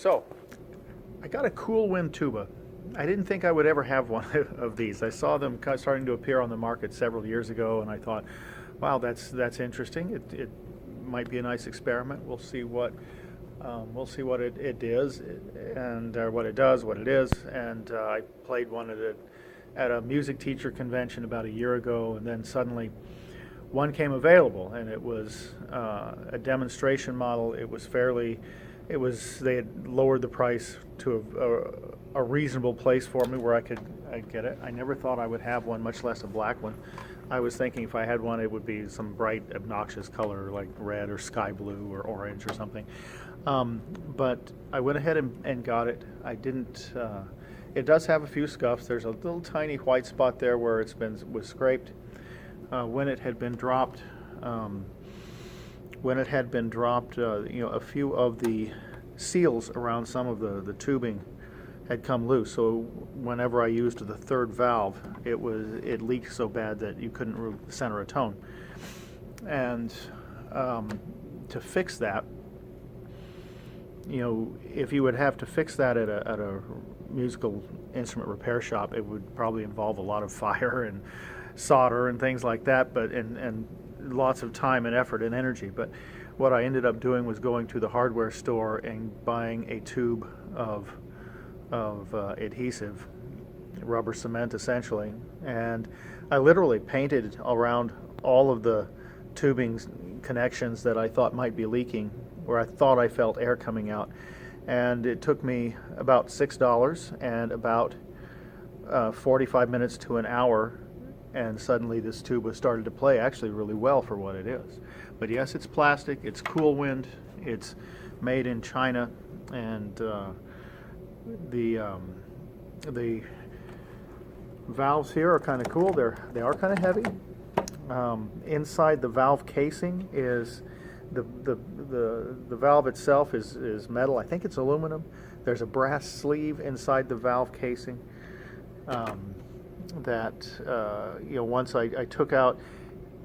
So, I got a cool wind tuba. I didn't think I would ever have one of these. I saw them starting to appear on the market several years ago, and I thought, wow, that's interesting. It might be a nice experiment. We'll see what it is, and what it does, what it is. And I played one at a music teacher convention about a year ago, and then suddenly one came available, and it was a demonstration model. They had lowered the price to a reasonable place for me where I'd get it. I never thought I would have one, much less a black one. I was thinking if I had one, it would be some bright, obnoxious color like red or sky blue or orange or something. But I went ahead and got it. I didn't. It does have a few scuffs. There's a little tiny white spot there where was scraped when it had been dropped. A few of the seals around some of the tubing had come loose. So whenever I used the third valve, it leaked so bad that you couldn't center a tone. And to fix that, if you would have to fix that at a musical instrument repair shop, it would probably involve a lot of fire and solder and things like that, and lots of time and effort and energy. But what I ended up doing was going to the hardware store and buying a tube of adhesive, rubber cement essentially, and I literally painted around all of the tubing connections that I thought might be leaking, where I thought I felt air coming out. And it took me about $6 and about 45 minutes to an hour, and suddenly this tuba started to play actually really well for what it is. But yes, it's plastic, it's cool wind, it's made in China, and the valves here are kind of cool. They are kind of heavy. Inside the valve casing is the valve itself is metal. I think it's aluminum. There's a brass sleeve inside the valve casing once I took out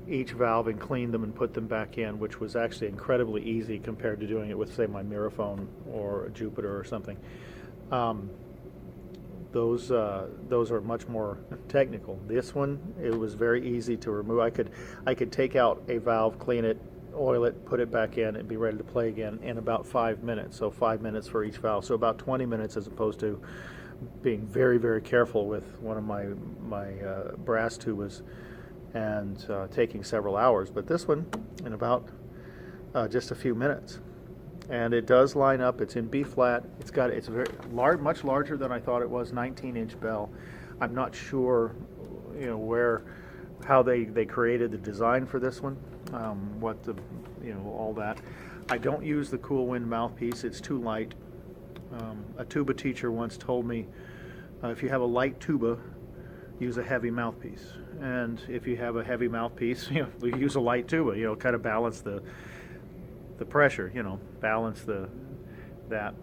each valve and cleaned them and put them back in, which was actually incredibly easy compared to doing it with, say, my Miraphone or a Jupiter or something. Those are much more technical. This one, it was very easy to remove. I could take out a valve, clean it, oil it, put it back in, and be ready to play again in about 5 minutes. So 5 minutes for each valve. So about 20 minutes, as opposed to being very, very careful with one of my brass tubas and taking several hours. But this one, in about just a few minutes. And it does line up. It's in B flat. It's very large, much larger than I thought it was. 19-inch bell. I'm not sure, how they created the design for this one. All that. I don't use the cool wind mouthpiece. It's too light. A tuba teacher once told me, if you have a light tuba, use a heavy mouthpiece. And if you have a heavy mouthpiece, we use a light tuba. Kind of balance the pressure, balance that.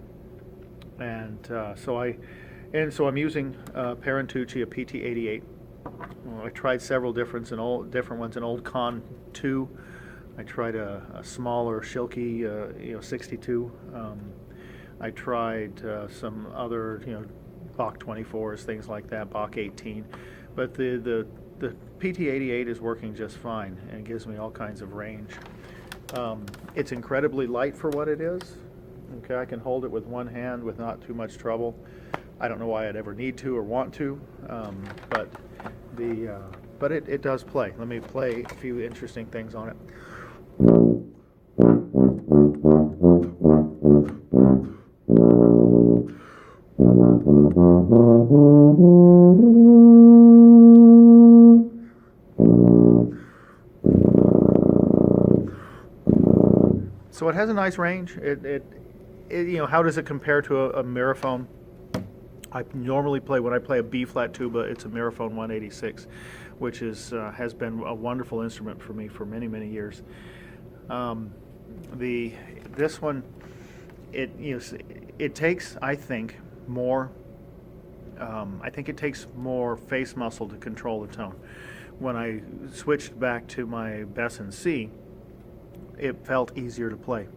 And so I'm using Parentucci, a PT88. I tried several different ones, an old Con 2. I tried a smaller Schilke, 62. I tried some other, Bach 24s, things like that, Bach 18. But the PT88 is working just fine and gives me all kinds of range. It's incredibly light for what it is. Okay, I can hold it with one hand with not too much trouble. I don't know why I'd ever need to or want to, but it does play. Let me play a few interesting things on it. So it has a nice range. How does it compare to a Miraphone? I normally when I play a B flat tuba, it's a Miraphone 186, which has been a wonderful instrument for me for many, many years. This one, it takes, I think, more. I think it takes more face muscle to control the tone. When I switched back to my Bass and C, it felt easier to play.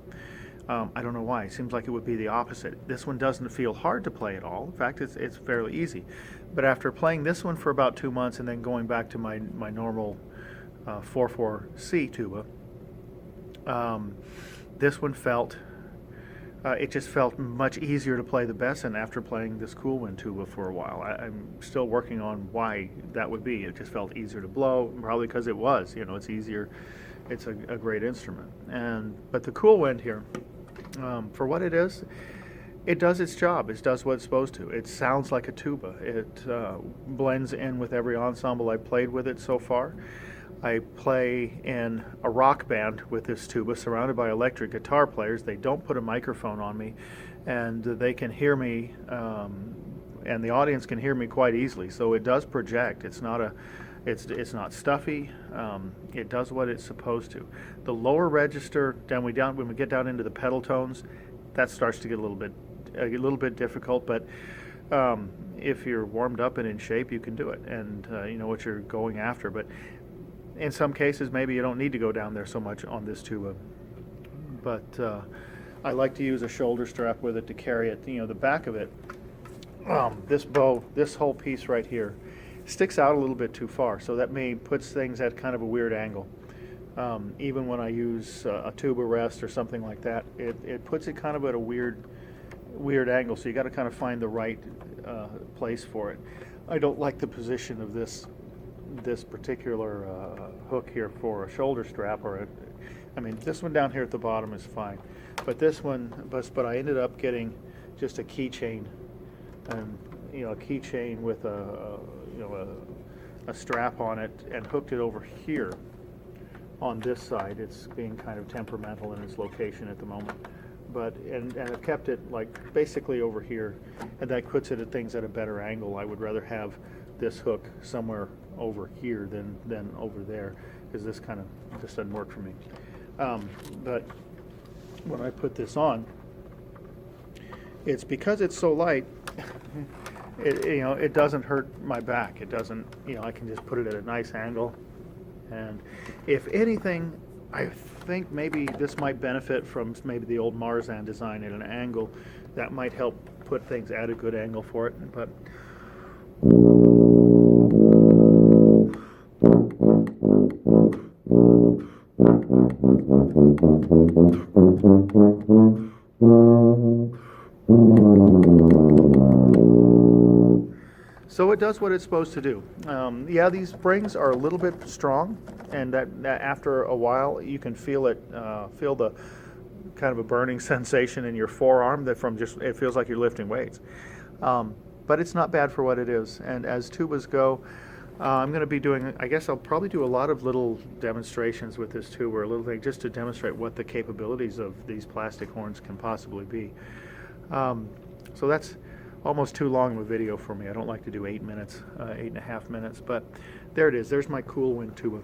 I don't know why. It seems like it would be the opposite. This one doesn't feel hard to play at all. In fact, it's fairly easy. But after playing this one for about 2 months and then going back to my normal 4/4C tuba, this one felt, it just felt much easier to play the bass in after playing this Cool Wind tuba for a while. I'm still working on why that would be. It just felt easier to blow, probably because it was. You know, it's easier. It's a great instrument. But the Cool Wind here, for what it is, it does its job. It does what it's supposed to. It sounds like a tuba. It blends in with every ensemble I've played with it so far. I play in a rock band with this tuba, surrounded by electric guitar players. They don't put a microphone on me, and they can hear me, and the audience can hear me quite easily. So it does project. It's not not stuffy. It does what it's supposed to. The lower register, when we get down into the pedal tones, that starts to get a little bit difficult. But if you're warmed up and in shape, you can do it, and you know what you're going after. But in some cases, maybe you don't need to go down there so much on this tuba. But I like to use a shoulder strap with it to carry it. You know, the back of it, this bow, this whole piece right here, sticks out a little bit too far, so that puts things at kind of a weird angle. Even when I use a tuba rest or something like that, it puts it kind of at a weird angle, so you got to kind of find the right place for it. I don't like the position of this particular hook here for a shoulder strap, I mean, this one down here at the bottom is fine, but this one, but I ended up getting just a keychain, and you know, a keychain with a strap on it, and hooked it over here on this side. It's being kind of temperamental in its location at the moment, but and I've kept it like basically over here, and that puts it at things at a better angle. I would rather have this hook somewhere over here than over there, because this kind of just doesn't work for me. But when I put this on, it's because it's so light. It doesn't hurt my back. It doesn't, I can just put it at a nice angle. And if anything, I think maybe this might benefit from maybe the old Marzan design at an angle. That might help put things at a good angle for it. But so it does what it's supposed to do. Yeah, these springs are a little bit strong, and that after a while you can feel it, feel the kind of a burning sensation in your forearm that it feels like you're lifting weights. But it's not bad for what it is. And as tubas go, I'm going to be doing, I guess I'll probably do a lot of little demonstrations with this tuba, or a little thing just to demonstrate what the capabilities of these plastic horns can possibly be. So that's almost too long of a video for me. I don't like to do 8 minutes, 8.5 minutes, but there it is. There's my Cool Wind tuba.